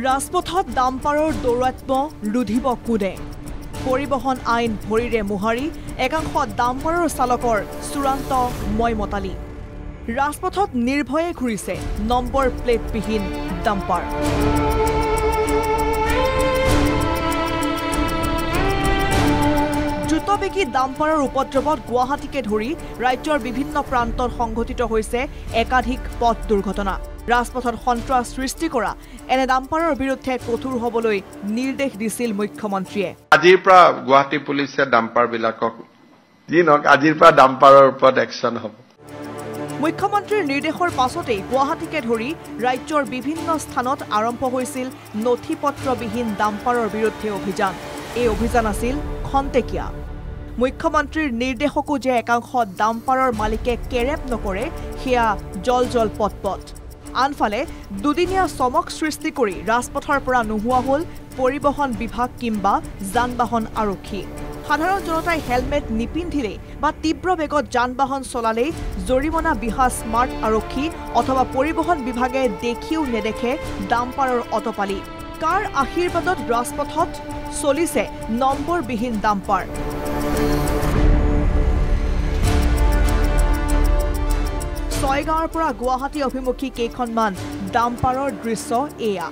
ৰাজপথত ডাম্পাৰৰ দৌৰাত্ম ৰুধিব কোনে পৰিবহন আইন ভৰিৰে মোহাৰি একাংশ ডাম্পাৰৰ চালকৰ চূড়ান্ত ময়মতালি ৰাজপথত নিৰ্ভয়ে ঘূৰিছে নম্বৰ প্লেটবিহীন ডাম্পাৰ দ্ৰুতবেগী ডাম্পাৰৰ উপদ্ৰৱত গুৱাহাটীকে ধৰি ৰাজ্যৰ বিভিন্ন প্ৰান্তত সংঘটিত হৈছে একাধিক পথ দুৰ্ঘটনা ৰাজপথত সন্ত্ৰাস সৃষ্টি কৰা এনে ডাম্পাৰৰ বিৰুদ্ধে কঠোৰ হ'বলৈ নিৰ্দেশ দিছিল মুখ্যমন্ত্ৰীয়ে আজিৰ পৰা গুৱাহাটী পুলিচে ডাম্পাৰবিলাকক দিনক আজিৰ পৰা ডাম্পাৰৰ ওপৰত একচন হ'ব মুখ্যমন্ত্ৰীৰ নিৰ্দেশৰ পাছতেই গুৱাহাটীকে ধৰি ৰাজ্যৰ বিভিন্ন স্থানত আৰম্ভ হৈছিল নথিপত্ৰবিহীন ডাম্পাৰৰ বিৰুদ্ধে অভিযান এই অভিযান আছিল খন্তেকীয়া মুখ্যমন্ত্ৰীৰ নিৰ্দেশকো যে একাংশ ডাম্পাৰৰ মালিকে কেৰেপ নকৰে সেয়া জল পটপট আনফালে দুদিনীয়া চমক সৃষ্টি কৰি ৰাজপথৰ পৰা নোহোৱা হ'ল পৰিবহন বিভাগ কিংবা যান-বাহন আৰক্ষী সাধাৰণ জনতাই হেলমেট নিপিন্ধিলে বা তীব্ৰ বেগত যান-বাহন চলালেই জৰিমনা বিহা স্মাৰ্ট আৰক্ষী অথবা পৰিবহন বিভাগে দেখিও নেদেখে ডাম্পাৰৰ অটপালি কাৰ আশীৰ্বাদত ৰাজপথত চলিছে নম্বৰবিহীন ডাম্পাৰ ছয়গাঁৱৰ পৰা গুৱাহাটী অভিমুখী কেইখনমান ডাম্পাৰৰ দৃশ্য এয়া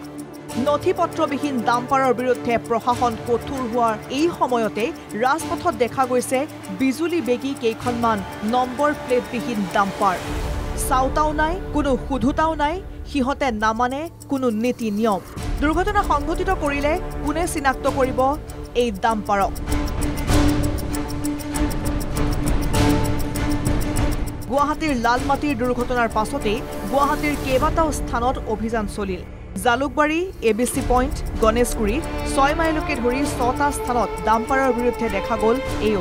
নথিপত্ৰবিহীন ডাম্পাৰৰ বিৰুদ্ধে প্ৰশাসন কঠোৰ হোৱাৰ এই সময়তে ৰাজপথত দেখা গৈছে বিজুলী বেগী কেইখনমান নম্বৰ প্লেটবিহীন ডাম্পাৰ চাউতাও নাই কোনো সুধুতাও নাই সিহঁতে নামানে কোনো নীতি নিয়ম দুৰ্ঘটনা সংঘটিত কৰিলে কোনে চিনাক্ত কৰিব এই ডাম্পাৰক গুৱাহাটীৰ লালমাটিৰ দুৰ্ঘটনাৰ পাছতেই গুৱাহাটীৰ কেইবাটাও স্থানত অভিযান চলিল জালুকবাৰী এবিচি পইণ্ট গণেশগুৰি 6 মাইলকে ধৰি 6টা স্থানত ডাম্পাৰৰ বিৰুদ্ধে দেখা গ'ল এই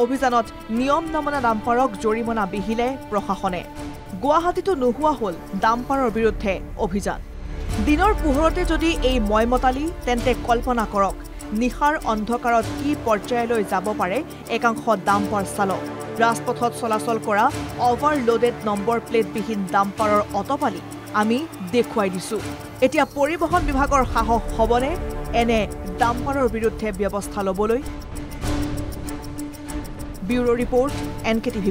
অভিযানত নিয়ম নমনা ডাম্পাৰক জৰিমনা বিহিলে প্ৰশাসনে গুৱাহাটীতো নোহোৱা হ'ল ডাম্পাৰৰ বিৰুদ্ধে অভিযান দিনৰ পোহৰতে যদি এই ময়মতালি তেন্তে কল্পনা কৰক নিশাৰ অন্ধকাৰত কি পৰ্যায়লৈ যাব পাৰে একাংশ ডাম্পাৰ চালক ৰাজপথত চলাচল কৰা অভাৰলোডেড নম্বৰ প্লেটবিহীন ডাম্পাৰৰ অটপালি আমি দেখুৱাই দিছো এতিয়া পৰিবহন বিভাগৰ সাহস হ'বনে এনে ডাম্পাৰৰ বিৰুদ্ধে ব্যৱস্থা ল'বলৈ ব্যুৰো ৰিপৰ্ট NKTV+